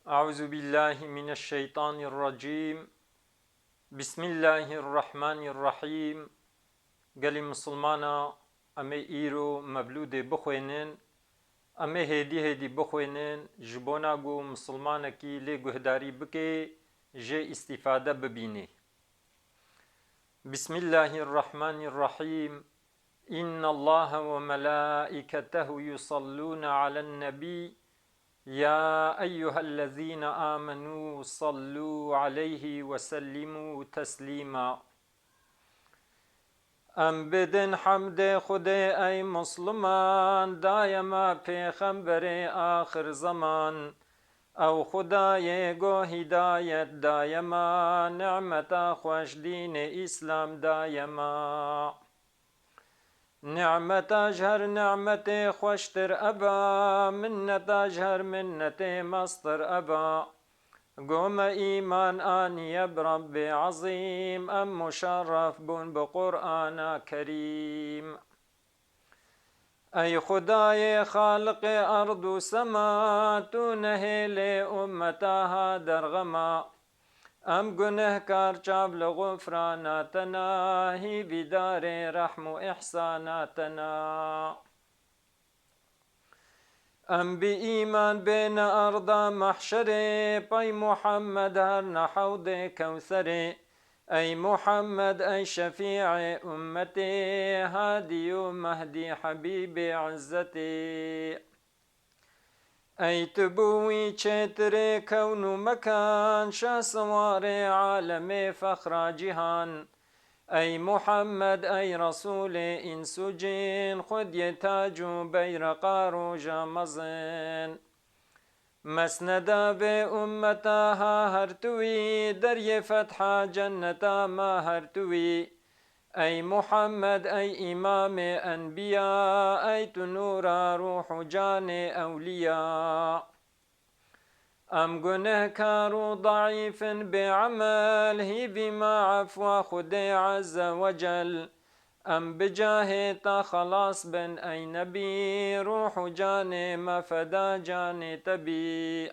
أعوذ بالله من الشيطان الرجيم. بسم الله الرحمن الرحيم. قال مسلمانا أمي إيرو مبلود بخوينين أمي هدي بخوينين جبونا قو مسلمانا كي لي قهداري بكي جي استفادة ببيني. بسم الله الرحمن الرحيم. إن الله وملائكته يصلون على النبي يا أيها الذين آمنوا صلوا عليه وسلموا تسليما. ام بدن حمد خود ای مسلمان دایما پیغمبر آخر زمان او خدای گو هدایت دایما نعمت خوش دین اسلام دایما نعمت اجهر نعمت خوشتر ابا منت اجهر منت مستر ابا قوم إيمان آني برب عظيم أم مشرف بون بقرآن كريم. أي خداي خالق أرض وسما تو نهيل أمتها درغما أم گنه كار چاب لغفراناتنا هي بدار رحم إحساناتنا ام بی ایمان بین ارضا محشره پای محمد هر نحوض کوثره ای محمد ای شفیع امتی هادی و مهدی حبیب عزتی ای تبوی چتر کون و مکان شاه سوار عالم فخر جهان ای محمد ای رسول انس و جن خود تاج و بیرقار و جامزن مسندا به امتها هر توی در فتح جنتا ما هر توی ای محمد ای امام انبیا ای تو نور روح و جان اولیا ام گنه کار ضعیف بعمل هی بما عفو خود عز وجل ام بجاه تا خلاص بن ای نبی روح و جان ما فدا جان تبی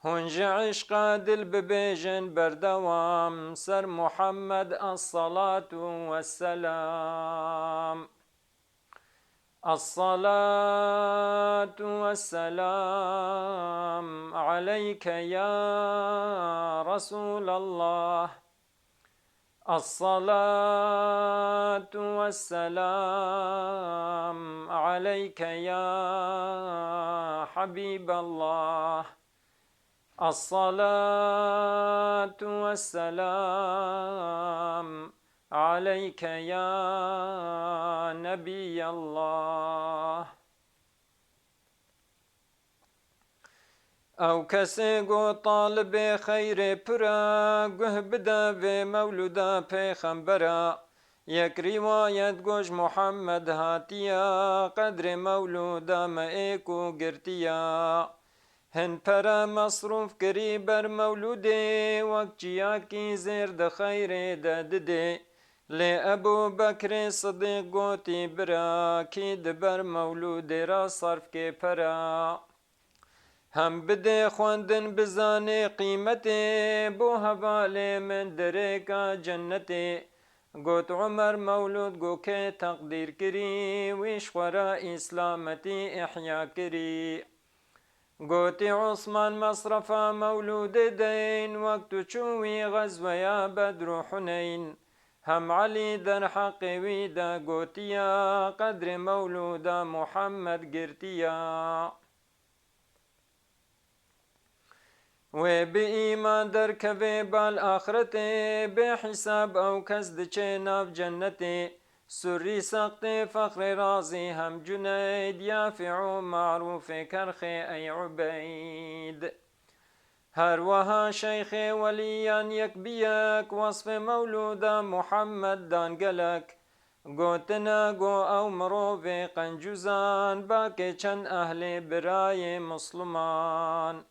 هنج عشق دل ببیجن بردوام سر محمد الصلاة والسلام الصلاة والسلام عليك يا رسول الله الصلاة والسلام عليك يا حبيب الله الصلاة والسلام عليك يا نبي الله او کسی گو طالب خیر پرا گه بدا و مولودا پیغمبرا یک روایت گوش محمد هاتیا قدر مولودا ما ایکو گرتیا هن پرا مصروف کری بر مولوده وقتیا کی زیر د خیر دده لی ابو بکر صدیق گوتی برا کی دبر مولود را صرف که پرا هم بده خواندن بزانه قیمته بو حواله من درکا جنته گوت عمر مولود گو که تقدیر کری ویش خورا اسلامتی احیا کری گوتی عثمان مصرفا مولود دین وقت چوی غزویا بدر و حنین هم علی در حق ویدا گوتیا قدر مولودا محمد گرتیا و به ایمان در کبه بال آخرت به حساب او کس دچه ناف جنت سری سقط فخر رازی هم جنید یافع معروف کرخ ای عبید هر وها شیخ ولیان یک بیک وصف مولودا محمد دانگلک گوتنا گو او مروف قنجوزان باک چند اهل برای مسلمان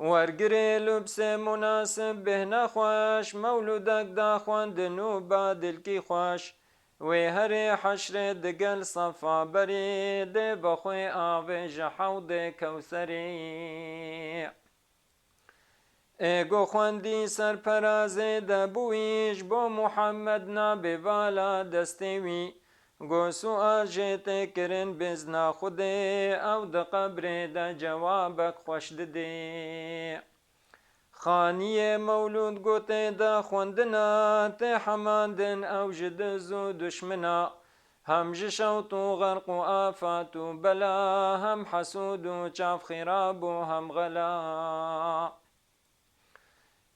ورگری لبس مناسب به نخوش مولودک دا خواندنو با دل کی خوش وی هر حشر دگل صفا بری ده بخوی آویج حوض کوسری ایگو خوندی سرپرازه ده بویش با محمد نابی والا دستیوی گو سؤال جیت کرن بزنا خوده او ده قبر ده جوابک خوش ده خانی مولود گوته دا خوندنا ته حماندن او جد زو دشمنا هم جشوت و غرق و آفات و بلا هم حسود و چاف خراب و هم غلا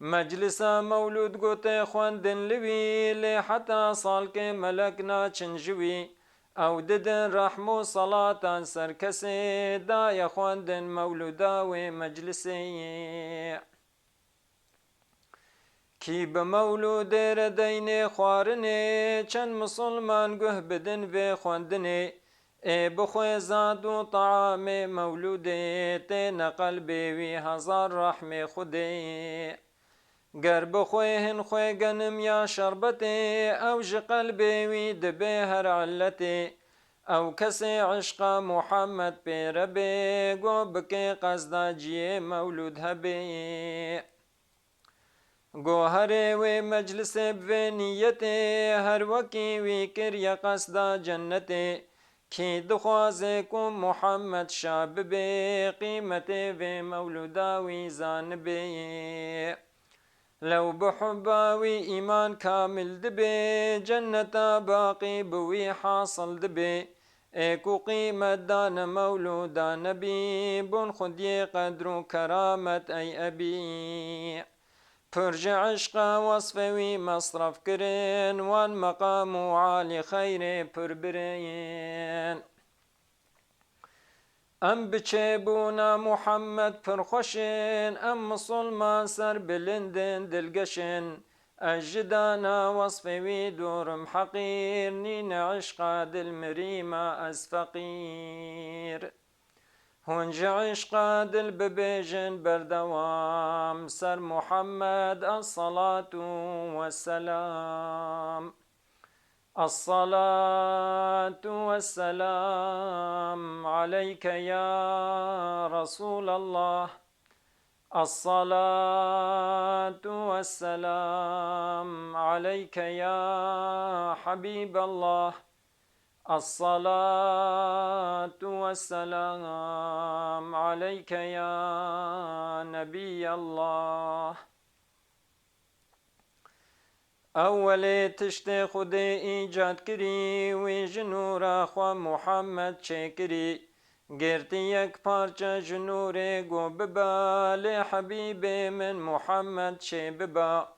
مجلسا مولود گوته خوندن لوی لی حتا سال که ملک نا چنجوی او ددن رحم و صلاة سر کسی دا یا خوندن مولودا و مجلسی کی به مولود ردین خوارنه چند مسلمان گه بدن و خوندنه ای بخوی زاد و طعام مولوده تین قلبی وی هزار رحم خوده گر بخوی هن خوی گنم یا شربته او ج قلبی وی دبه هر علته او کسی عشق محمد پیربه گو بکی قصدا جی مولود هبه گوهر و مجلس و نیت هر وکی وی کر یا قصد جنت کی دخواز کو محمد شاب به قیمت و مولودا وی زان به لو بحبا وی ایمان کامل دبه جنتا باقی بوی حاصل دبه ایکو قیمت دان مولودا نبی بن خودی قدر و کرامت ای ابی پرج عشق وصفوی مصرف کرن وان مقام و عالی خیر پر برین ام بچه بونا محمد پر خوشن ام مسلمان سر بلندن دلگشن اجدانا وصفوی دورم حقیر نین عشق دل مریما از فقیر هنج عشق دل ببیجن بردوام سر محمد الصلاة والسلام الصلاة والسلام عليك يا رسول الله الصلاة والسلام عليك يا حبيب الله الصلاة والسلام عليك يا نبي الله اول تشت خود ایجاد کری وی جنور خوا محمد چکری گرتی یک پارچه جنور گو ببا لی حبیب من محمد چه ببا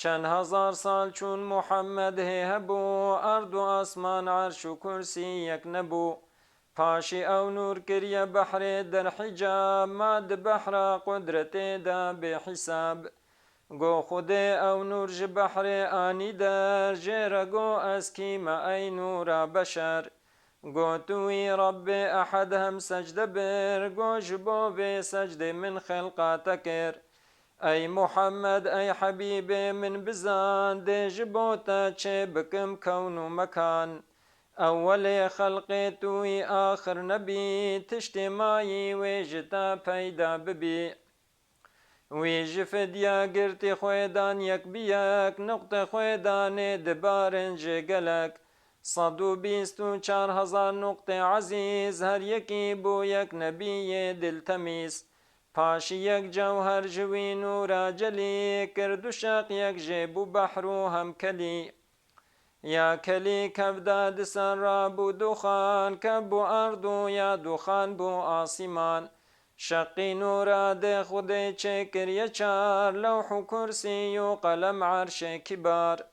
چند هزار سال چون محمد هبو ارض و آسمان عرش و کرسی یک نبو پاشی او نور کریه بحر در حجاب ماد بحر قدرت دا به حساب گو خود او نور ج بحر آنی در جیر گو از کیما ای نور بشر گو توی رب احد هم سجده بر گو جبو به سجده من خلقات کر ای محمد ای حبیب من بزان ده جبوتا چه بکم کون و مکان اول خلق توی آخر نبی تشت مایی ویجتا پیدا ببی ویج فدیا گرتی خویدان یک بیک نقط خویدان دبارنج گلک 124 هزار نقطه عزیز هر یکی بو یک نبی دلتمیز پاش یک جوهر جوی نورا جلی کرد شق یک جبو بحرو هم کلی یا کلی کبداد سر را بو دخان کبو اردو یا دخان بو آسمان شقی نورا ده خود چکر یچار لوح و کرسی و قلم عرش کبار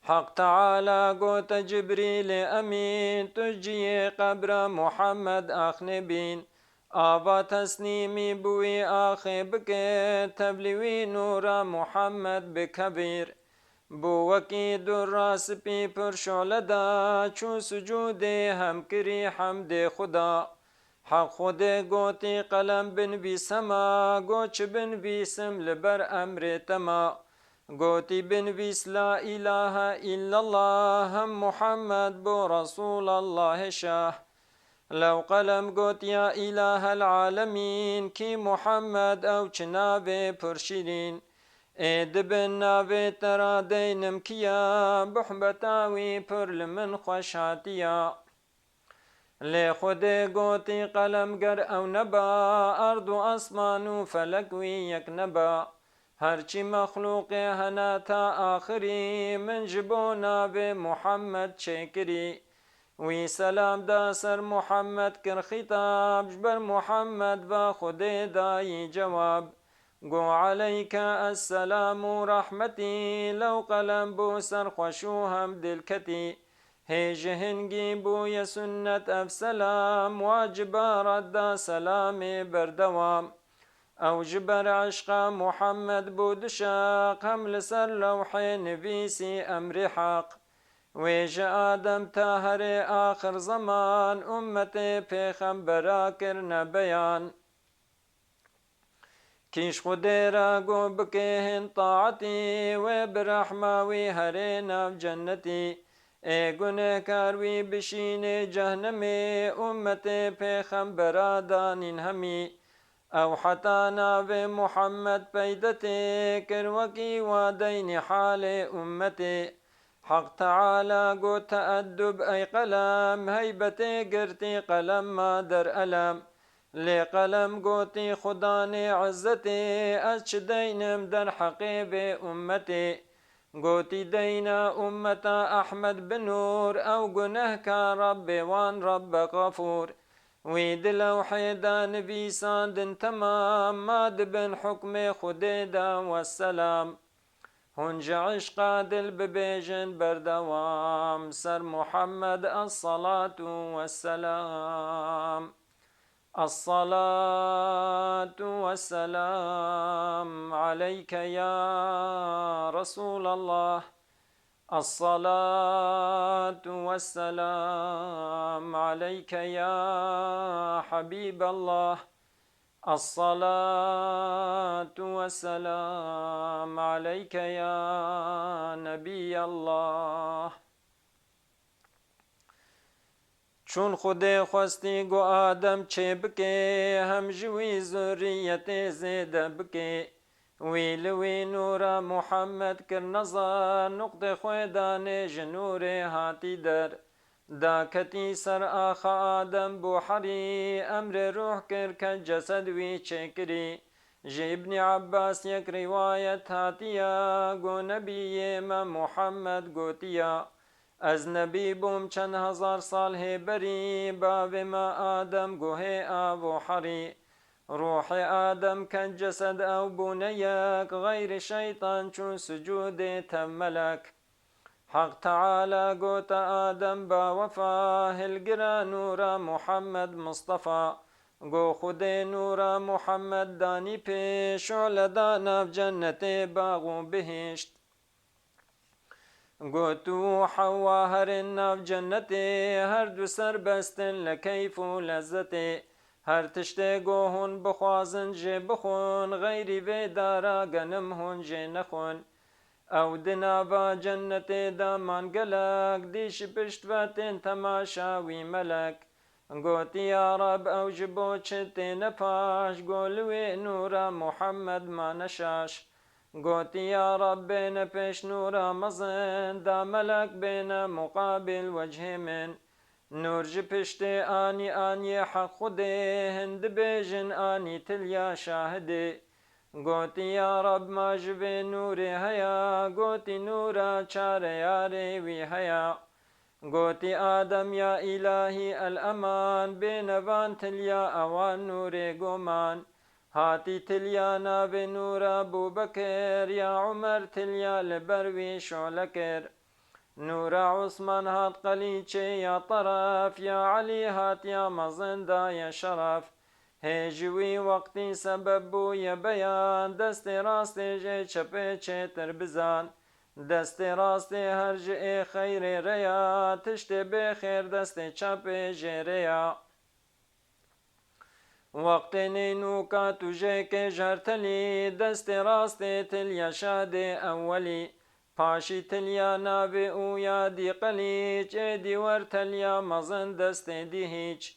حق تعالی گوت جبریل امین تجی قبر محمد آخن بین آوا تسنیمی بوی آخه بکه تبلیوی نورا محمد بکبیر بو وکی در راس پی پر شعلدا چون سجود هم کری حمد خدا حق خود گوتی قلم بن بی سما گوچ بن بیسم لبر امر تما گوتی بنویس لا إله إلا الله هم محمد بو رسول الله شاه. لو قلم گوت یا إله العالمین کی محمد او چناوی پرشیرین دبن ناوی ترا دینم کیا بحبتاوی پر لمن خوشاتیا. لی خود گوتی قلم گر او نبا ارض و اسمان و فلک وی یک نبا هرچی مخلوق هنا تا آخری من جبو ناوی محمد چکری. وی سلام دا سر محمد کر خطاب جبر محمد با خود دای جواب گو علیک السلام و رحمتی لو قلم بو سر خوشو هم دلکتی هیج هنگی بوی سنت اف سلام واجبارت دا سلام بردوام او جبر عشق محمد بود شاق هم لسر لوح نویسی امر حق ویج آدم تا هر آخر زمان امت پیغمبرا کرن بیان کیش خود را گو بکهن طاعتی و برحماوی هر ناف جنتی ای گنه کاروی بشین جهنمی امت پیغمبرا دانین همی او حتی ناو محمد پیدتی کروکی و دین حال امتی حق تعالی گو تأدب ای قلم هیبتی گرتی قلم ما در علم لی قلم گوتی خدا عزتی از چه دینم در حقیب امتی گوتی دینا امتا احمد بنور او گنه کا رب وان رب غفور وی دلوحی دا نویساندن تمام ما دبن حکم خود دا والسلام هنج عشقا دل ببیجن بردوام سر محمد الصلاة والسلام. الصلاة والسلام عليك يا رسول الله. الصلاة والسلام عليك يا حبيب الله. الصلاة والسلام عليك يا نبي الله. چون خود خواستی گو آدم چه بکه هم جوی ذریت زیده بکه ویل وی نور محمد کر نظر نقط خویدان جنور هاتی در دا کتی سر آخا آدم بو حری امر روح کر که جسد وی چکری جه ابن عباس یک روایت هاتیا گو نبی ما محمد گوتیا از نبی بوم چند هزار سال هبری باو ما آدم گوه آو حری روح آدم کن جسد او بونیک غیر شیطان چون سجود تملک حق تعالی گوت آدم با وفا هلگرا نور محمد مصطفى گو خود نور محمد دانی پیش علدان جنت باغ بهشت گوتو حوا هر ناف جنتی هر دو سر بستن لکیف و لذتی هر تشته گو هون بخوازن جه بخون غیری وی دارا گنم هون جه نخون او دنابا جنتی دامان گلک دیش پشت واتن تماشاوی ملک گوتی یا رب او جبو چتی نپاش گولوی نورا محمد ما نشاش گوتی یا رب بین پیش نورا مزن دا ملک بین مقابل وجه من نور جی پشت آنی آنی حق خوده هند بیجن آنی تلیا شاهده گوتی یا رب ما جوی نوری هیا گوتی نورا چار یاری وی هیا گوتی آدم یا الهی الامان بینوان تلیا اوان نوری گومان هاتی تلیا ناو نورا ابو بکر یا عمر تلیا لبروی شعلکر نورا عثمان هات قلیچه یا طرف یا علی هات یا مزندا یا شرف هجوی وقتی سبب بو یا بیان دست راست جه چپه چه تر بزان دست راست هر جه خیر ریا تشت بخیر دست چپ جه ریا وقتی نینو کا توژه که جرتلی دست راست تلیا شاد اولی پاشی تلیا ناوی او یادی قلیچ ایدی ور تلیا مزن دست دی هیچ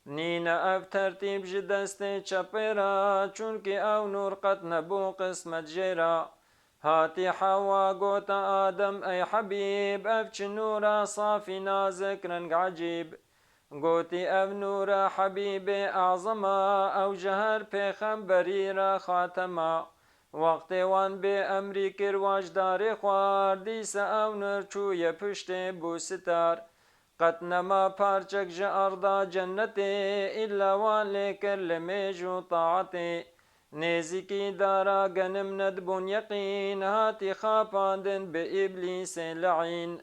نین اف ترتیب جی دست چپیرا چونکه او نور قد نبو قسمت جیرا هاتی حوا گوتا آدم ای حبیب اف چه نورا صافی نازک رنگ عجیب گوتی اف نورا حبیب اعظما او جهر پیغمبری را خاتما وقتی وان به امری کرواج داری خوار دیس او نر چوی پشت بو ستار قد نما پارچک جا اردا جنتی الا وان لیکر لمیجو طاعتی نزیکی دارا گنم ندبون یقین هاتی خاپاندن به ابلیس لعین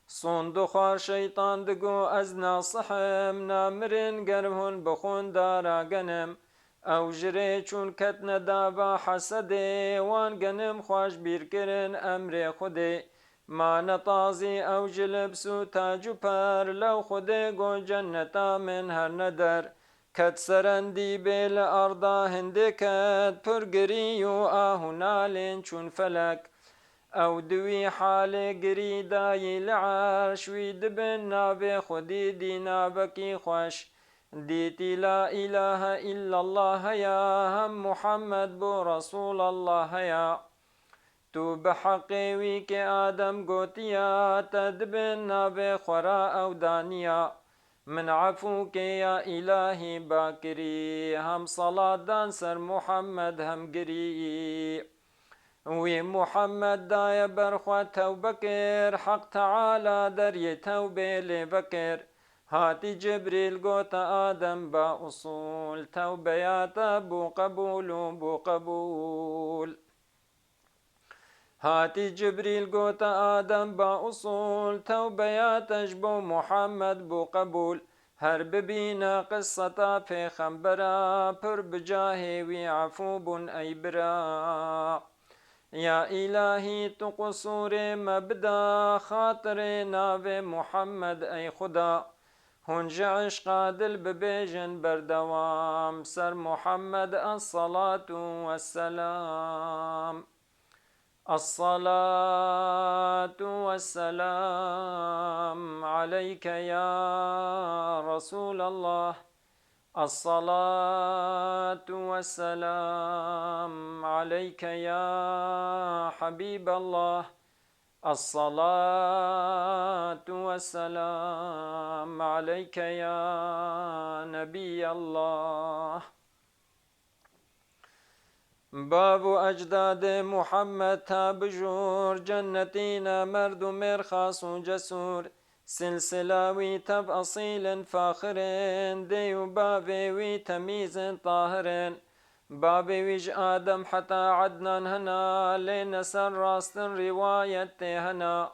صندوق خوار شیطان دگو از ناصحم نامرن گرهون بخون دارا گنم او جره چون کت ندابا حسده وان گنم خوش بیر کرن امر خوده ما نطازی او جلبسو تاجو پر لو خوده گو جنتا من هر ندر کت سرندی بیل اردا هنده کت پرگری و آهنالین چون فلک او دوی حال گری دای لعرش وی دبن نابه خودی دی نابکی خوش دیتی لا اله الا الله یا هم محمد بو رسول الله یا تو بحقی وی که آدم گوتیا تدبن نابه خورا او دانیا من عفو که یا الهی باکری هم صلاة دان سر محمد هم گری وی محمد دای برخوا توبه کر حق تعالی دری توبه لبکر هاتی جبریل گوتا آدم با اصول توبیاتا بو قبول بو قبول هاتی جبریل گوتا آدم با اصول توبیاتش بو محمد بو قبول هر ببینا قصتا پیغمبرا پر بجاهی وی عفو بن ای برا یا الهی تو قصور مبدا خاطر ناو محمد ای خدا هنج عشقا دل ببیجن بردوام سر محمد الصلاة والسلام الصلاة والسلام عليك يا رسول الله الصلاة والسلام عليك يا حبيب الله الصلاة والسلام عليك يا نبي الله باب اجداد محمد تا بجور جنتینا مرد و مرخاص و جسور سلسلاوی تب اصیل فاخرین دیو بابوی تمیز طاهرین بابویج آدم حتی عدنان هنا لین سر راستن روایت هنا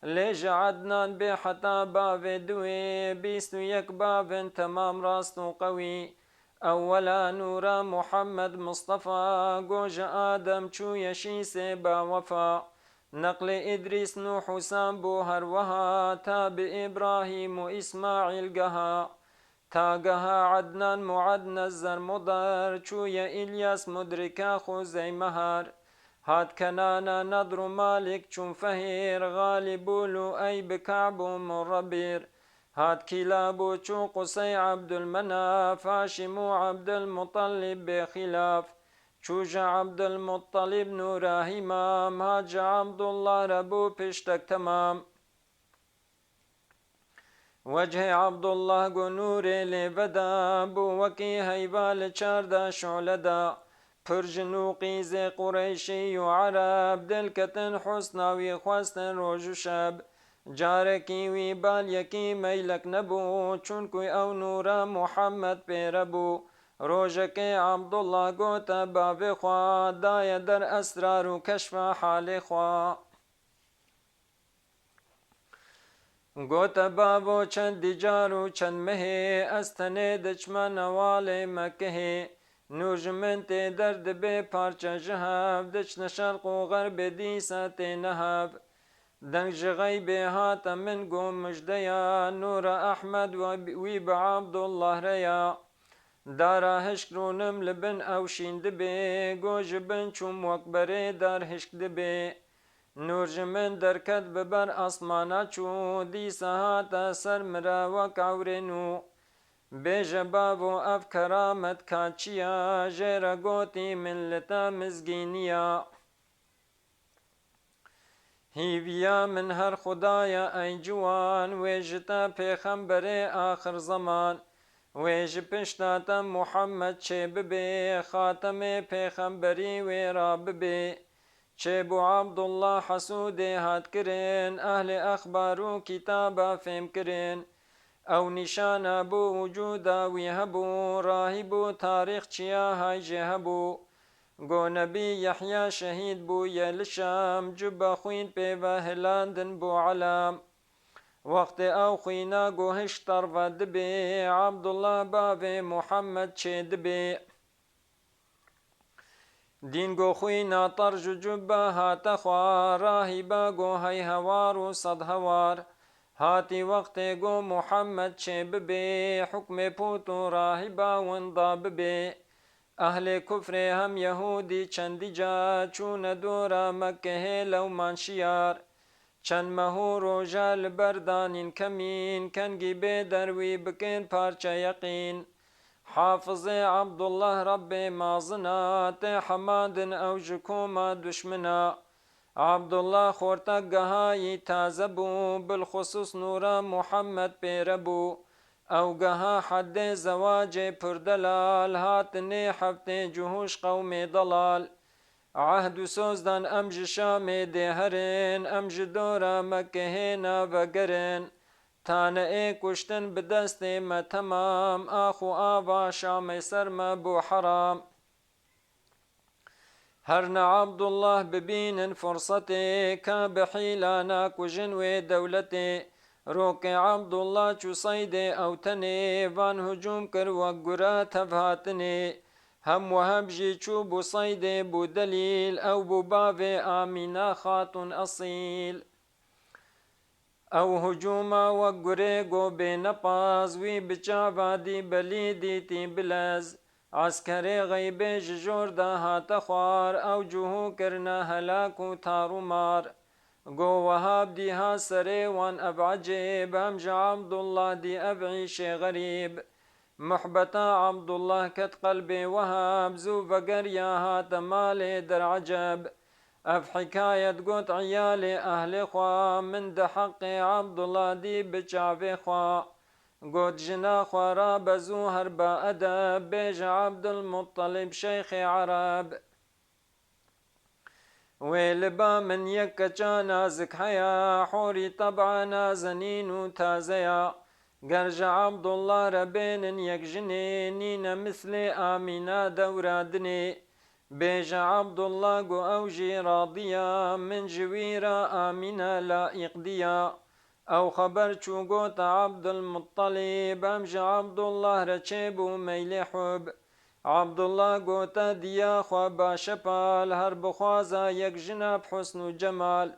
لیج عدنان به حتی باب دوی بیست و یک باب تمام راست و قوی اولا نورا محمد مصطفى گوج آدم چو یشیس با وفا نقل ادریس نوح سام بو هر وها تاب ابراهیم و اسماعیل گها تا گها عدنان معدن الزر مضر چو یا الیاس مدرکا خوزی مهر هاد کنانا نضر مالک چون فهیر غالبولو ای بکعب مربیر هاد كلاب چو قصي عبد المناف هاشم عبد المطلب بخلاف چوج عبد المطلب نورا همام هاج عبد الله ربو پشتك تمام وجه عبد الله گو نور لبدا بو وكي هيبال چاردا شعلدا پرجنو قيز قريشي و عرب دلكتن حسناوي خواستن روج شب جارکی وی بال یکی میلک نبو چون کوی او نورا محمد پیربو روژک عبدالله گوتا باب خوا دای در اسرار و کشف حال خوا گوتا بابو چند دیجار و چند مهی استنه دچمن وال مکه نوجمنت درد به پارچه جهب دچن شرق و غرب دیست نهب دەنگ ژغەی بێهاتە من گۆ مژدەیە نورە ئەحمەد وی بە عەبدوڵڵەهرەیە دارا هشکرونم لبن ئەو شین دبێ گۆژ بن چوم وەک بەرێ دار هشک دبێ نورژ من دەرکەت ببەر ئەسمانە چوو دیسە هاتە سەر مرە وەک عەورێن و بێژە بابۆ ئەف کەرامەت کاچیە ژێرە گۆتی ملتە مزگینیە هیڤیا من هەر خودایە ئەی جوان وێژتە پێخەمبەرێ ئاخر زەمان وێژ پشتاتە موحەممەد چێ ببێ خاتەمێ پێخەمبەری وێرا ببێ چێ بۆ عەبدوڵڵا حەسوودێ هاتکرێن ئەهلێ ئەخبار و کیتابە فێمکرێن ئەو نیشانە بۆ وجوداوی هەبوو ڕاهی بوو تاریخ چیا هایژێ هەبوو گۆ نەبی یەحیا شەهید بوویە لشام جوبە خوین پێوە هلاندن بۆ عەلام وەختێ ئەو خوینە گۆ هشتەڕڤە دبێ عەبدوڵڵا باوێ موحەممەد چێ دبێ دین گۆ خوینە تەڕژ و جوبە هاتە خوار ڕاهیبە گۆ هەی هەوار و سەد هەوار هاتی وەختێ گۆ موحەممەد چێ ببێ حوکمێ پوت و ڕاهیبە وندا ببێ ئەهلێ کوفرێ هەم یەهودی چەندی جار چوونە دۆرە مەککە هێ لەومان شیار چەند مەهوو ڕۆژە لەبەردانین کەمین کەنگی بێ دەروی بکەین پارچە یەقین حافظێ عەبدوڵڵەه ڕەبێ مازنە تێ حەمادن ئەو ژ کۆمە دوشمنە عەبدوڵڵا خۆرتە گەهایی تازە بوو بالخصوص نورە موحەممەد پێرە بوو ئەو گەها حەدێ زەواجێ پردەلال هاتنێ هەفتێ جوهوش قەومێ دەڵال عەهد و سۆزدان ئەم ژ شامێ دێ هەرێن ئەم ژ دۆرە مەککە هێنا بەگەرن تانە ئێ کوشتن بدەستێ مە تەمام ئاخ و ئاوا شامەی سەرمە بۆ حەرام هەرنە عەبدوڵڵاه ببینن فورسەتێ کە بە حیلا ناکوژن وێ دەولەتێ ڕۆکێ عەبدوڵڵا چوو سەیدێ ئەو تەنێ ڤان هوجوم کرد وەک گورە تەڤ هاتنێ هەم وەهەبژی چوو بوو سەیدێ بوو دەلیل ئەو بوو باوێ ئامینە خاتون ئەسیل ئەو هوجومە وەک گورێ گۆ بێ نەپاز وی بچاوادی بەلی دیتی بلەز عەسکەرێ غەیبێ ژ ژۆردا هاتە خوار ئەو جوهوو کردنە هەلاک و تاڕ و مار گۆ وەهاب دیها سەرێ وان ئەڤ عەجێب هەم ژ عەبدوڵڵا دی ئەڤ عیشێ غەریب محبەتە عەبدوڵڵاه کەت قەلبێ وەهاب زوو ڤەگەریا هاتە مالێ دەرعەجەب ئەف حیکایەت گوت عیالێ ئەهلێ خوا من دە حەقێ عەبدوڵڵا دی بچاوێ خوا گوت ژنا خوارا بەزوو هەر بە ئەدەب بێژە عەبدولموتەڵیب شەیخێ عەرەب وێ لەبا من یەک کەچە نازک هەیە حۆری تەبعە نازەنین و تازەیە گەرژە عەبدوڵڵا رە بێنن یەک ژنێ نینە مثلێ ئامینە دەورە دنێ بێژە عەبدوڵڵا گۆ ئەو ژی ڕادیە من ژویرە ئامینە لائیق دیە ئەو خەبەر چوو گۆتە عەبدولموتەڵیب ئەم ژە عەبدوڵڵاه رە چێ بوو مەیلێ حوب عەبدوڵڵا گۆتە دیە خوا باشە پال هەر بخوازە یەک ژنە بحوسن و جەمال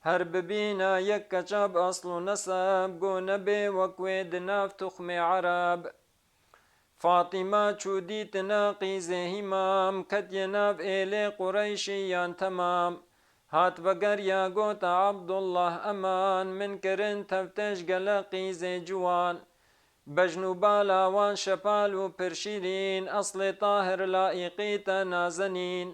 هەر ببینە یەک کەچە بەئەسڵ و نەسەب گۆ نەبێ وەک وێ دناف توخمێ عەرەب فاتیمە چوو دیتنە قیزێ هیمام کەتیە ناف ئێلێ قوڕەیشی یان تەمام هات بەگەریا گۆتە عەبدوڵڵاه ئەمان من کرن تەفتەش گەلە قیزێ جوان بەژن و بالاوان شەپال و پرشیرین ئەسڵێ تاهر لائیقیتە نازەنین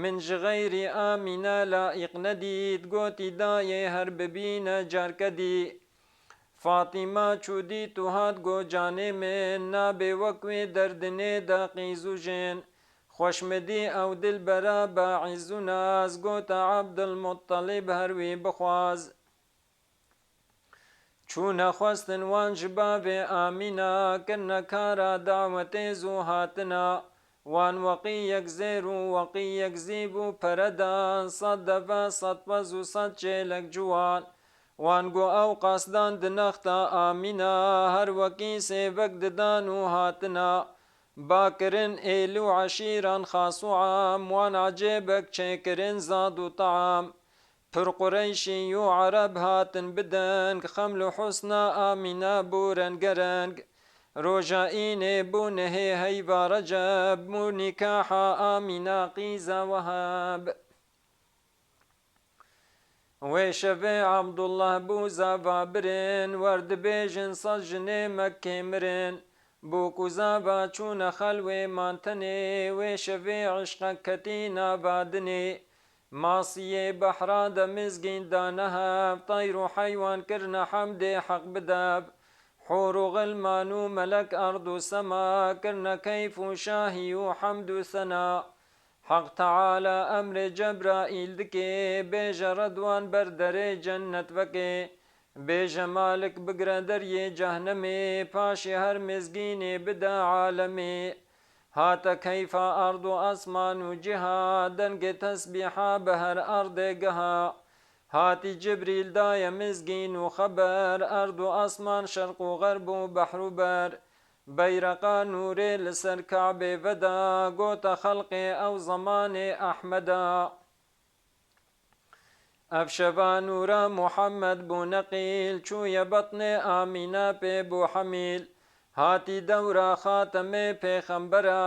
من ژ غەیری ئامینە لائیق نەدیت گۆتی دایێ هەر ببینە جارکەدی فاتیمە چوو دیت و هات گۆ جانێ من نابێ وەکوێ دەردنێ دا قیز و ژێن خۆشمدی ئەو دلبەرە بە عیز و ناز گۆتە عەبدولموتەڵیب هەروی بخواز چوونە خوەستن وان ژ باوێ ئامینە کردنە کارە داوەتێز و هاتنە وان وەقی یەک زێر و وەقی یەک زیب و پەرەدان سەد دەڤە سەد پەز و سەد چێلەک جوان وان گۆ ئەو قەسدان دنەختە ئامینە هەر وەکی سێڤەک ددان و هاتنە باکردن ئێل و عەشیران خاس و عام وان عەجێبەک چێکردن زاد و تەعام پر قريشي و عرب هاتن بدنگ خمل حسنا آمنا بورنگرنگ روجائين بونه هيبا رجب منكاحا آمنا قيزا وهاب وشفي عبد الله بوزا بابرين ورد بيجن صجن مكي مرن بوكو زابا چون خلوي مانتني وشفي عشق كتينا بادني ماسي بحرا دمزگين دانها طير حيوان كرنا حمد حق بداب حور غلمان ملك أرض سما كرنا كيف شاهي وحمد ثنا حق تعالى أمر جبرائيل دكي بيج ردوان بردر جنة وكي بيج مالك بقردر جهنمي پاشي هر مزگيني بدا عالمي هات كيف أرض أسمان جها دنگ تسبيحا بهر أرض جها هاتي جبريل دايا مزگين وخبر أرض أسمان شرق وغرب وبحر بر بيرقا نوري لسر كعبي فدا قوت خلقي أو زمان أحمدا أفشفا نورا محمد بو نقيل شوية بطن آمينة بو حميل هاتي دورا خاتم پیغمبرا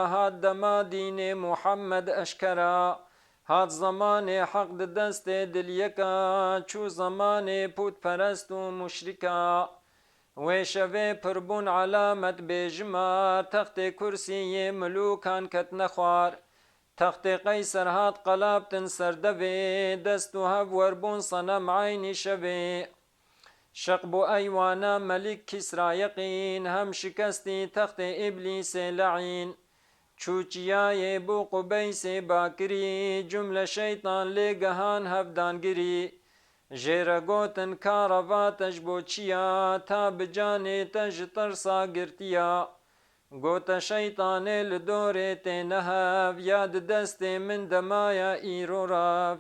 هات دما دين محمد أشكرا هات زمان حق دست دليكا چو زمان پوت پرست و مشركا وشوه پربون علامت بجمار تخت کرسی ملوکان کت نخوار تخت قیصر هات قلابتن سردوه دستو هف وربون صنم عين شوه شقبو أيوانا ملك كسرى يقين هم شكستي تخت إبليس لعين چوچیای بو قبیس باکری جمله شیطان لگهان هفدانگری جیرگوتن کارواتش بو چیا تا بجانه تج ترسا گرتیا گوت شیطان لدوره تنهف یاد دست من دمایا ایرو راف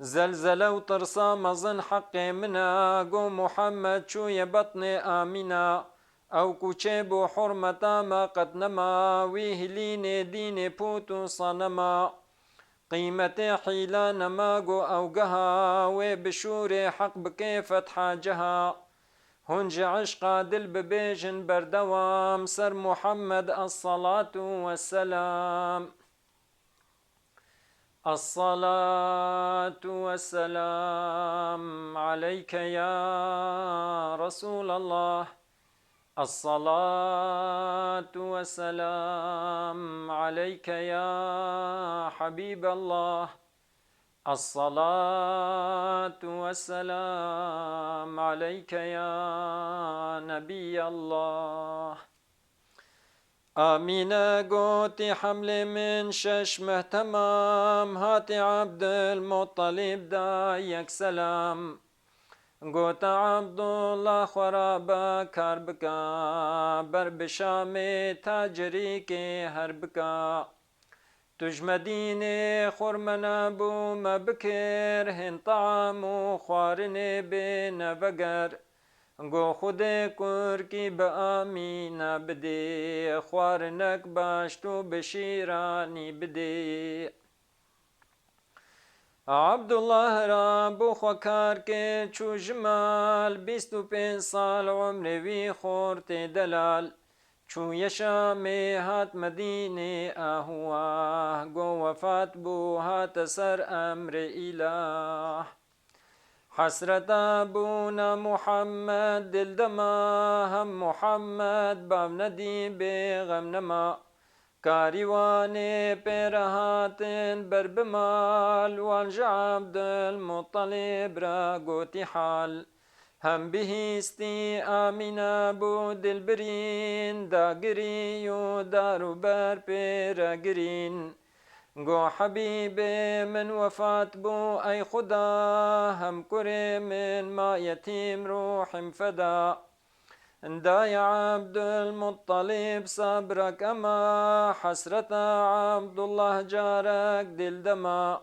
زلزله و ترسا مزن حق منا گو محمد چوی بطن آمنا او کوچه بو حرمتا ما قد نما ویهلین دین پوتو صنما قیمت حیلا نماگو او گها و بشور حق بکی فتح جها هنج عشقا دل ببیجن بردوام سر محمد الصلاة والسلام الصلاة والسلام عليك يا رسول الله الصلاة والسلام عليك يا حبيب الله الصلاة والسلام عليك يا نبي الله آمينة قوتي حمل من شش مهتمام هاتي عبد المطلب دايك سلام قوت عبد الله خرابا كربكا بر بشام تاجري كي هربكا تج مدينة خرمنا بو ما بكر هن طعام خوارن بين بقر گو خود کر کی به آمینا بده خوارنک باشتو بشیرانی بده عبدالله را بو خوکار که چو جمال 25 سال عمر وی خورت دلال چو یشام هات مدینه آهواه گو وفات بو هات سر امر اله حسرت ابونا محمد دل دما هم محمد بام ندی بغم نما کاریوان پیرهاتن بر بمال وانج عبد المطلب را گوتی حال هم بهیستی آمینا بو دل برین داگری و دارو بر پیرگرین گو حبیب من وفات بو ای خدا هم کره من ما یتیم روحم فدا دای عبد المطلب صبرك اما حسرت عبدالله جارك دل دما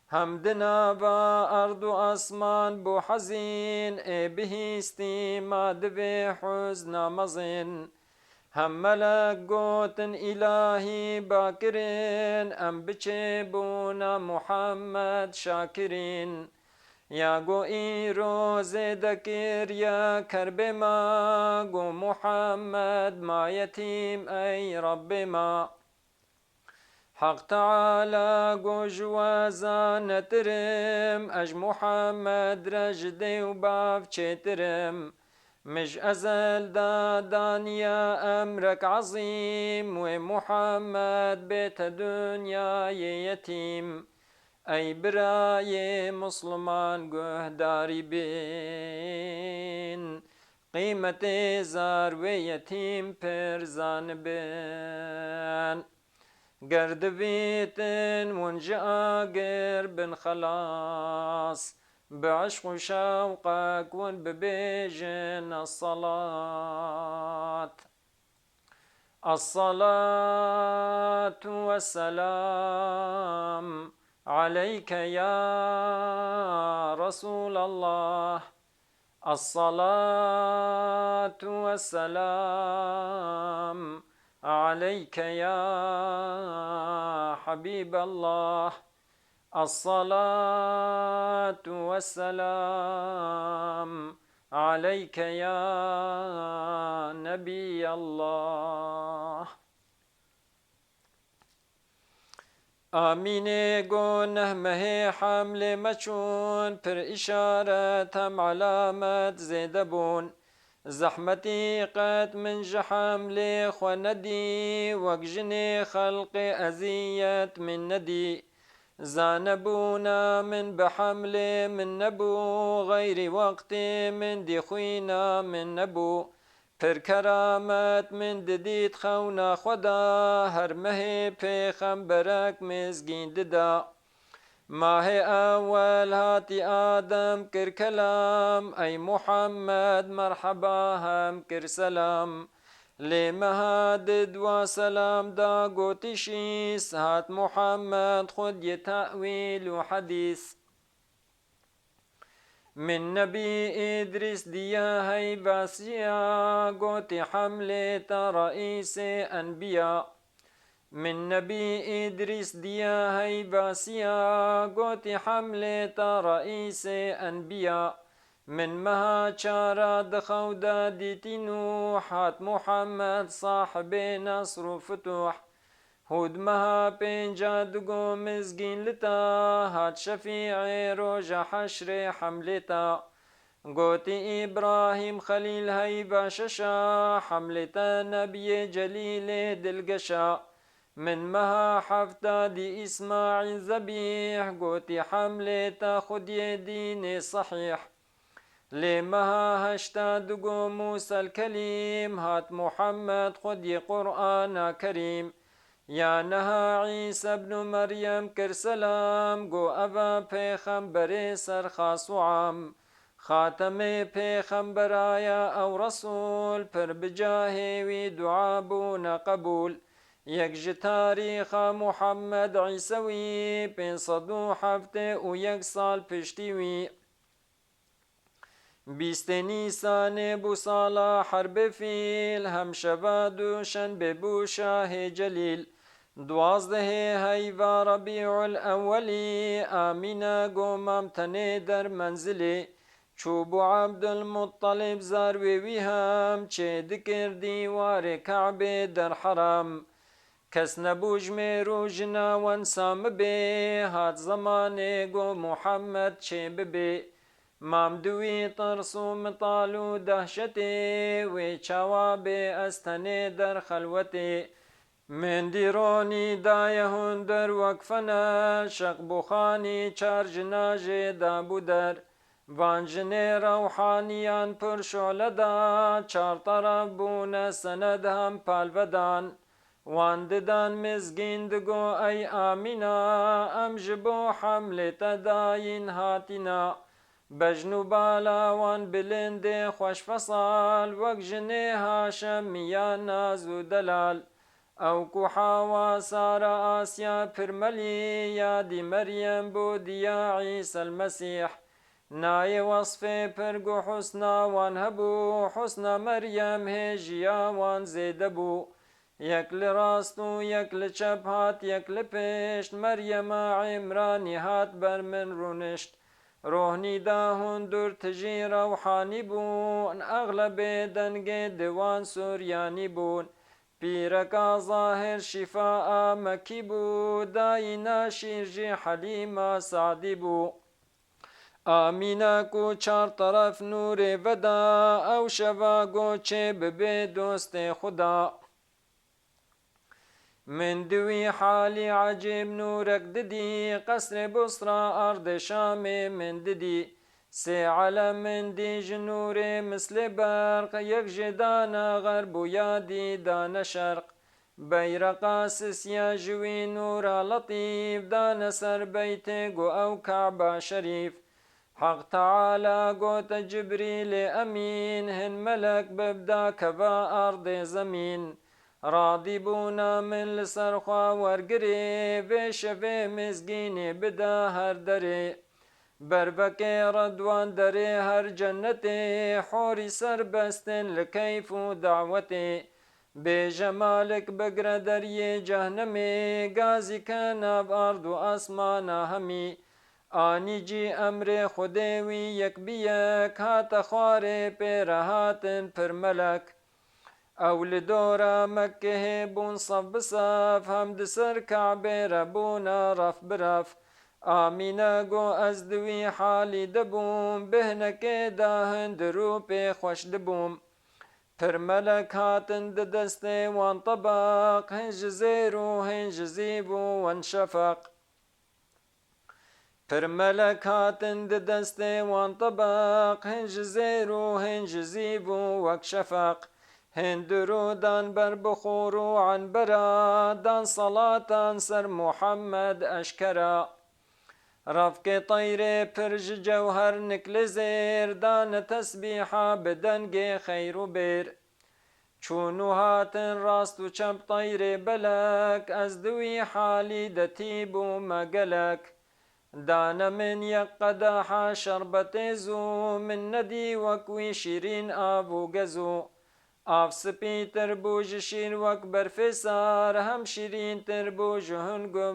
همدنا با ارض و اسمان بو حزین ای بهیستی ما دبی حزن مزین هم ملک گوتن الهی باکرین ام بچه بونا محمد شاکرین یا گو ای روز دکر یا کرب ما گو محمد ما یتیم ای رب ما حق تعالى گو جوازا نترم اج محمد رجدي وباف چترم مش أزل دانيا أمرك عظيم ومحمد بيت دنيا يتيم أي براي مسلمان قهداري بين قيمة زار ويتيم پرزان بين قردبيتن ونجاقر بن خلاص بعشق وشوقك ون ببيجن الصلاة والسلام عليك يا رسول الله الصلاة والسلام عليك يا حبيب الله الصلاة والسلام عليك يا نبي الله آمين قونه مهي حمل مچون پر إشارة هم علامة زيدبون زحمتي قد من جحم لي خندي وقجني خلق أزية من ندي زانبونا من بحمل من نبو غير وقت من دي خوينا من نبو پر کرامت من ددید خونا خدا هر مه پیغمبرک مزگین ددا ماه اول هاتی آدم کر کلام ای محمد مرحبا هم کر سلام لمهاد و سلام دا گوتشیس هات محمد خود ی تأویل و حدیث من نبي إدريس ديا هي باسيا قوت حملة رئيس أنبياء من نبي إدريس ديا هي باسيا قوت حملة رئيس أنبياء من مها چارا دخودا ديتي نوح هات محمد صاحب نصر وفتوح هود مها پنجا دگو مزگین لتا هات شفیع روژ حشر حملتا گوتی ابراهیم خلیل هی باششا حملتا نبی جلیل دلگشا من مها حفتا دی اسماعیل زبیح گوتی حملتا خودی دین صحیح لمها هشتا دگو موسى الكليم هات محمد خودی قرآن کریم یا نها عیسی ابن مریم کر سلام گو ابا پیغمبر سرخاص و عام خاتم پیغمبرایا او رسول پر بجاهی وی دعا بون قبول یک ج تاریخ محمد عیسوی 507 و یک سال پشتی وی 20 نیسان بو سالا حرب فیل هم شبا دوشنبه بو شاه جلیل 12 هیوا ربیع الاولی آمینا گومم تنه در منزلی چوبو عبدالمطلب زاروی هم چه دکر دیوار کعبه در حرام کس نبوج میرو جناوان سام به هات زمانه گو محمد چه ببه مامدوی ترس و مطال و دهشتی و چواب استنه در خلوتی من دیرونی دایهون در وقفنا شق بخانی چار جناج دابو در وانجن روحانیان پر شولدا چار طرف بون سند هم پالودان وانددان مزگیندگو ای آمینا ام جبو حملت داین هاتینا بجنو بالا وان بلند خوش فصال وک جنه هاشم یا نازو دلال او كحاوا سارة آسيا برملي يا دي مريم بوديا عيسى المسيح نای وصف پرگو حسنا وان هبو حسنا مریم هجیا وان زیده بو یک لراست و یک لچپ هات یک لپشت مریم عمرانی هات بر من رونشت روحنی داهون دور تجی روحانی بون اغلب دنگ دیوان سوریانی بون پیرکا ظاهر شفاء مکی بو داینا شیرجی حلیما سعدی بو آمینا کو چار طرف نور ودا او شوا گوچه ببه دوست خدا من دوی حالی عجیب نورک ددی قصر بصرا ارض شام من ددی سه علم من دی جنور مثل برق یک جدانا غرب و یادی دان شرق بیرقا سسیا جوی نورا لطیف دان سر بیت گو او کعبه شریف حق تعالى قوت جبريل أمين هن ملك ببدا كبا أرض زمين راضي بونا من لسرخوا ورقري في شفي مزقيني بدا هر دري بربكي ردوان دري هر جنتي حوري سربستن لكيف دعوتي بجمالك بقرا دري جهنمي قازي كان بأرض أسمانا همي آنی جی امر خداوی یک بیک هات خوار پر هاتن پر ملک اول دورا مکه بون صف بصف هم دسر کعبه ربونا رف برف آمینا گو از دوی حالی دبوم بهنک داهن درو پی خوش دبوم پر ملک هاتن دست وان طبق هنج زیرو هنج زیبو وان شفق پر ملک هاتن دست وان طبق هنج زیرو هنج زیبو وک شفق هند رودان بر بخورو عن برا دان صلاتان سر محمد اشکرا رفق طیر پرج جوهر نکل زیر دان تسبیحا بدنگ خیر و بیر چونو هاتن راست و چپ طیر بلک از دوی حالی دتیب و مگلک دان من یک قدح شربت زو من ندی وکوی شیرین آبو گزو آف سپی تربوج شیر وک برفسار هم شیرین تربوج هنگو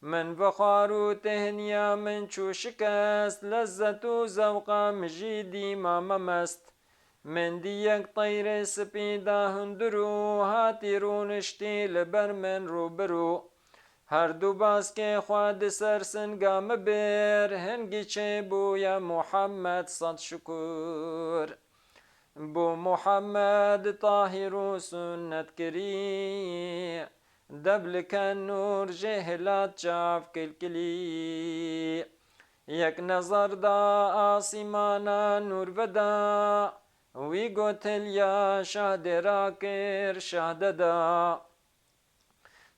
من بخار و تهنیا من چو شکست لذت و ذوقا مجیدی مست من دی یک طیر سپی دا هندرو هاتی رونشتی لبر من رو برو هر دو باز که خواد سرسن گام بر هنگی چه بو یا محمد صد شکر بو محمد طاهر و سنت کری دبل کن نور جهلات چاف کلکلی یک نظر دا آسمانا نور بدا وی گوتل یا شهد را کر شهد دا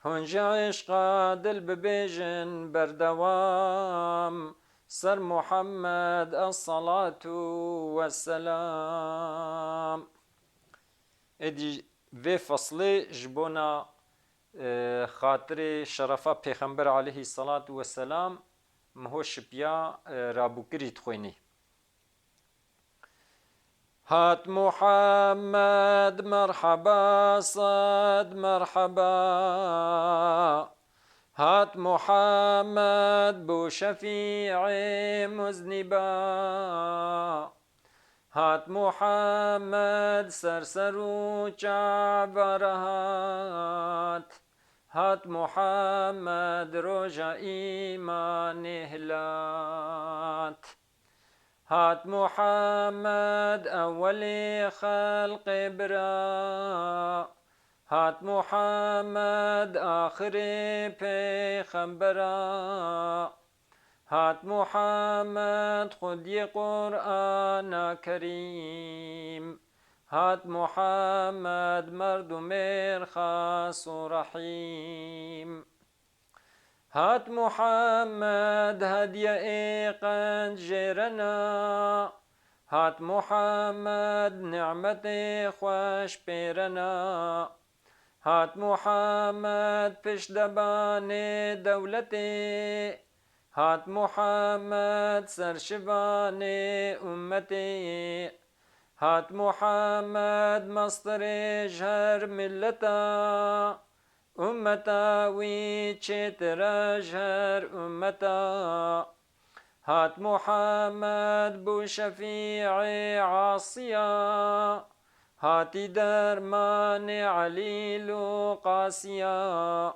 هنج عشقا دل ببیجن بردوام سر محمد الصلاة والسلام ادی و فصل جبونا خاطر شرفا پیغمبر علیه الصلاة والسلام مهوش بیا رابو کرید خوینی هات محمد مرحبا صد مرحبا هات محمد بو شفيع مذنبا هات محمد سرسرو جعبرهات هات محمد رجا إيمان هلات هات محمد أول خلق برا هات محمد آخر پیغمبرا هات محمد خودی قرآن کریم هات محمد مردم خاص و رحیم هات محمد هدیه قنجرنا هات محمد نعمت خوش پیرنا هات محمد پشتبان دولت هات محمد سرشبان أمتي هات محمد مصدر جهر ملتا أمتا ويتشتر جهر أمتا هات محمد بو شفيع عاصيا هاتي درمان عليل قاسيا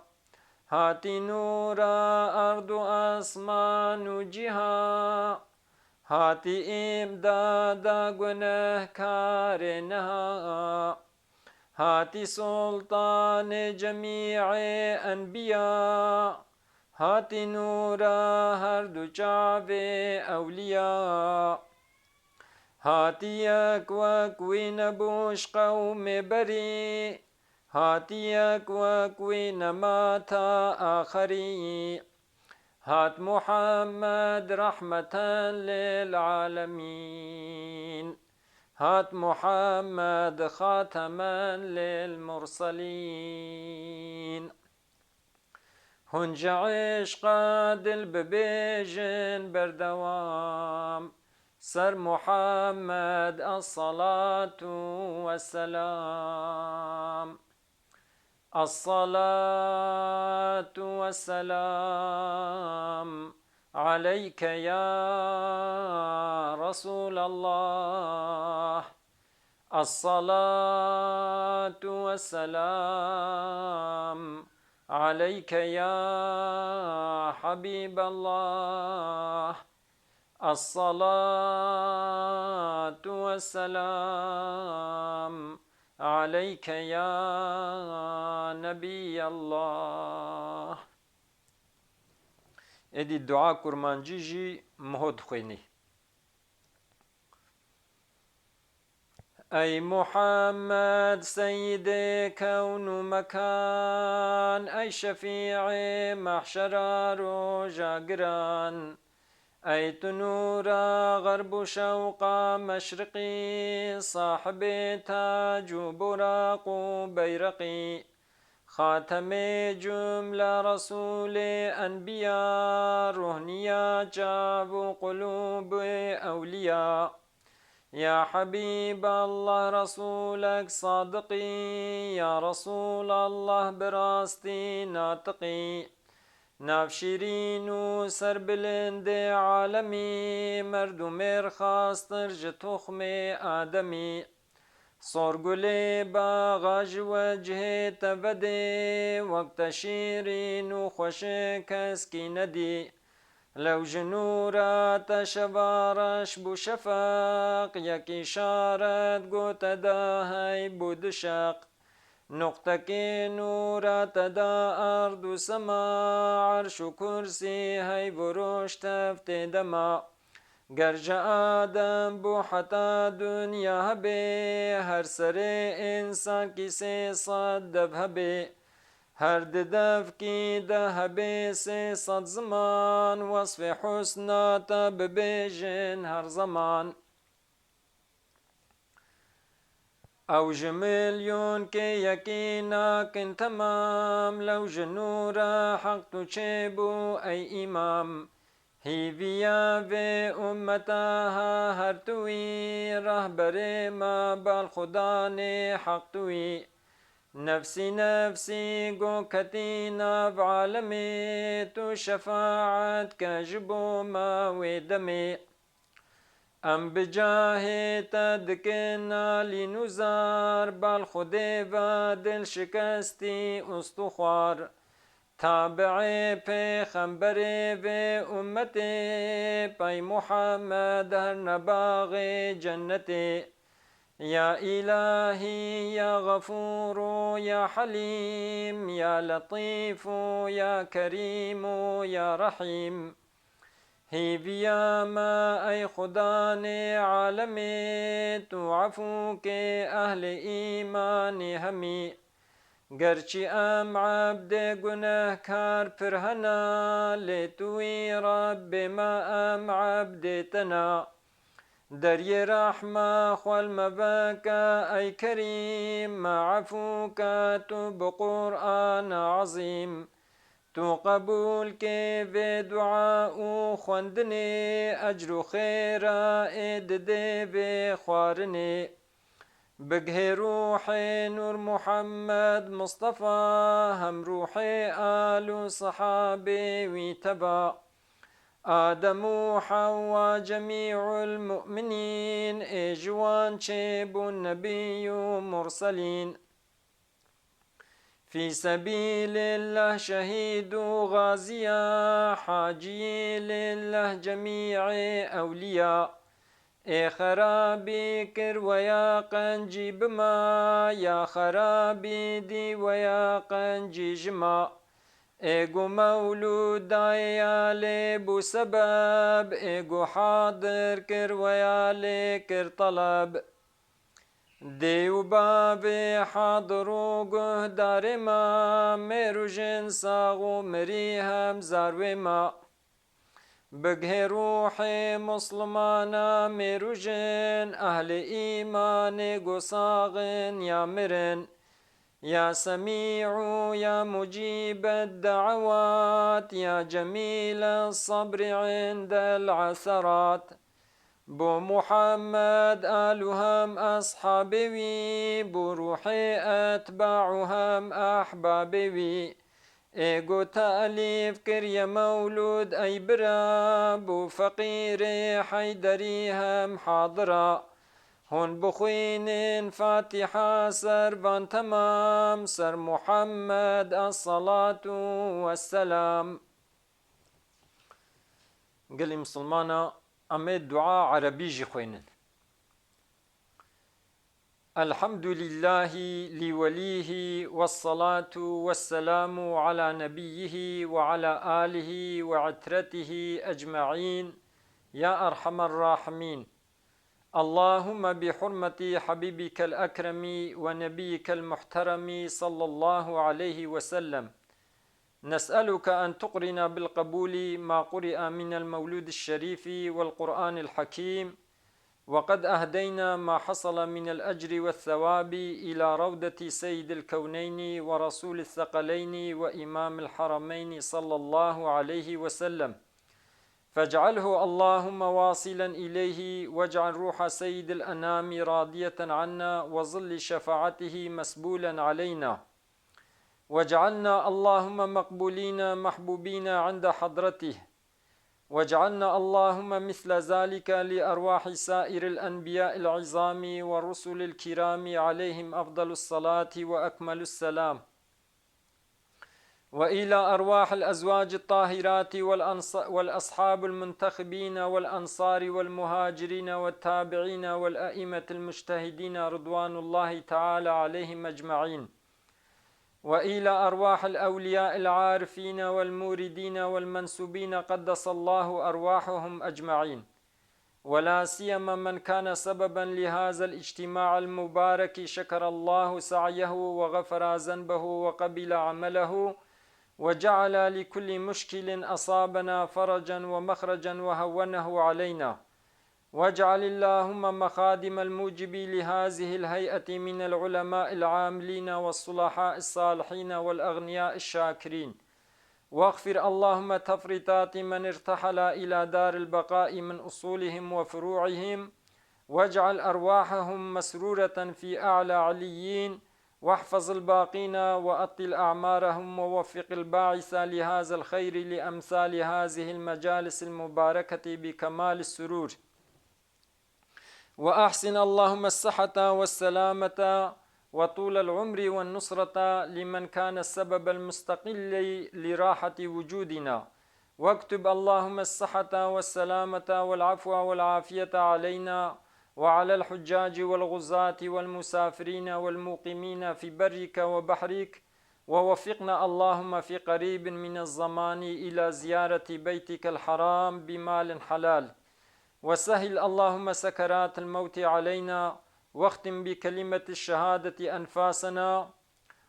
هاتي نور أرض أسمان جها هاتي إمداد گنه كارنها هاتي سلطان جميع أنبياء هاتي نورا هر دو چاو أولياء هاتيك وكوين بوش قوم بري هاتيك وكوين مات آخري هات محمد رحمة للعالمين هات محمد خاتما للمرسلين هنج عشق دل ببيجن بردوام سر محمد الصلاة والسلام الصلاة والسلام عليك يا رسول الله الصلاة والسلام عليك يا حبيب الله الصلاة والسلام عليك يا نبي الله. ادي الدعاء كرمانجيجي مهد خويني. أي محمد سيد كون مكان أي شفيع محشر رجا قران أي تنور غرب شوق مشرقي صاحب تاج براق بيرقي خاتم جملة رسول أنبياء رهنيا جاب قلوب أولياء يا حبيب الله رسولك صادقي يا رسول الله براستي ناطقي نافشيرين وسر بلند عالمي مردم خاستر جتخم آدمي صورقلي باغاج وجه تبدي وقت شيرين وخوشك اسكي لو جنورات شبارش بو شفاق يكي شارت قوت داهي بودشاق نقطة نورات دا أرض سما عرش كرسي هاي بروش تفت دما گرج آدم بو حتا دنیا هبه هر سر انسان کسی صدب هبه هر ددف کی ده هبه سی صد زمان وصف حسناتا ببیجن هر زمان أوج مليون كي يكينا كن تمام لو جنورا حق تشيبو أي إمام هيفيا في أمتها هرتوي رهبر ما بالخداني حقتوي نفسي نفسي قو كتينا بعالمي تو شفاعت كجبو ما ودمي أم بجاه تدكنا لنزار بالخدي دل شكستي استخوار تابعي پیغمبري في أمتي باي محمد هر نباغي جنتي يا إلهي يا غفور يا حليم يا لطيف يا كريم يا رحيم هيفيا ما أي خداني عالمي تعفوك أهل إيمان همي گرچی ام عبد گناهکار پرهنا لتوی رب ما ام عبدتنا دری رحمة خوال مباكا أي كريم ما عفوك تو بقرآن عظيم تو قبول که و دعا و خوندنه اجر و خیره ایدده و خوارنه بگه روح نور محمد مصطفى هم روح آل و صحابه وی تبا آدم و حوا جميع المؤمنين اجوان شيب النبي مرسلين في سبيل الله شهيد غازيا حاجي لله جميع أولياء ای خرابی کر و یا قنجی بما یا خرابی دی و یا قنجی جما ایگو مولود دایالی بو سبب ایگو حاضر کر و یالی کر طلب دیو باب حاضر و گهدار ما میرو جن ساغو مری هم زارو ما بگه روح مسلمانا میروژن اهل ایمان گساغن یا مرن یا سمیع یا مجيب الدعوات یا جمیل الصبر عند العثرات بو محمد آلهم أصحابي بو روح أتباعهم أحبابي ایگو تألیف کر یا مولود ای برا بو فقیر حیدری هم حاضرا هون بخوین فاتحة سر بان تمام سر محمد الصلاة والسلام. قال مسلمانا اما دعاء عربي جي خوينن الحمد لله لوليه والصلاة والسلام على نبيه وعلى آله وعترته أجمعين يا أرحم الراحمين. اللهم بحرمة حبيبك الأكرم ونبيك المحترم صلى الله عليه وسلم نسألك أن تقرنا بالقبول ما قرئ من المولود الشريف والقرآن الحكيم، وقد أهدينا ما حصل من الأجر والثواب إلى روضة سيد الكونين ورسول الثقلين وإمام الحرمين صلى الله عليه وسلم، فاجعله اللهم واصلا إليه، واجعل روح سيد الأنام راضية عنا وظل شفاعته مسبولا علينا، واجعلنا اللهم مقبولين محبوبين عند حضرته، واجعلنا اللهم مثل ذلك لأرواح سائر الأنبياء العظام والرسل الكرام عليهم أفضل الصلاة وأكمل السلام، وإلى أرواح الأزواج الطاهرات والأصحاب المنتخبين والأنصار والمهاجرين والتابعين والأئمة المجتهدين رضوان الله تعالى عليهم أجمعين، وإلى أرواح الأولياء العارفين والموردين والمنسوبين قدس الله أرواحهم أجمعين، ولا سيما من كان سببا لهذا الاجتماع المبارك، شكر الله سعيه وغفر ذنبه وقبل عمله وجعل لكل مشكل أصابنا فرجا ومخرجا وهونه علينا، واجعل اللهم مخادم الموجب لهذه الهيئة من العلماء العاملين والصلحاء الصالحين والأغنياء الشاكرين، واغفر اللهم تفريطات من ارتحل إلى دار البقاء من أصولهم وفروعهم، واجعل أرواحهم مسرورة في أعلى عليين، واحفظ الباقين وأطل أعمارهم، ووفق الباعث لهذا الخير لأمثال هذه المجالس المباركة بكمال السرور، وأحسن اللهم الصحة والسلامة وطول العمر والنصرة لمن كان السبب المستقل لراحة وجودنا، واكتب اللهم الصحة والسلامة والعفو والعافية علينا وعلى الحجاج والغزاة والمسافرين والمقيمين في برك وبحرك، ووفقنا اللهم في قريب من الزمان إلى زيارة بيتك الحرام بمال حلال، وسهل اللهم سكرات الموت علينا، واختم بكلمة الشهادة أنفاسنا،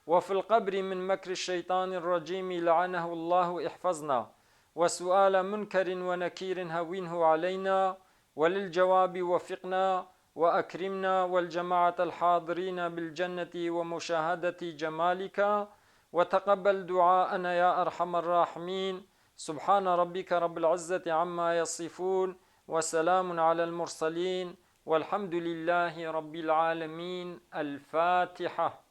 وفي القبر من مكر الشيطان الرجيم لعنه الله احفظنا، وسؤال منكر ونكير هوينه علينا، وللجواب وفقنا وأكرمنا والجماعة الحاضرين بالجنة ومشاهدة جمالك، وتقبل دعاءنا يا أرحم الراحمين. سبحان ربك رب العزة عما يصفون، وسلام على المرسلين، والحمد لله رب العالمين. الفاتحة.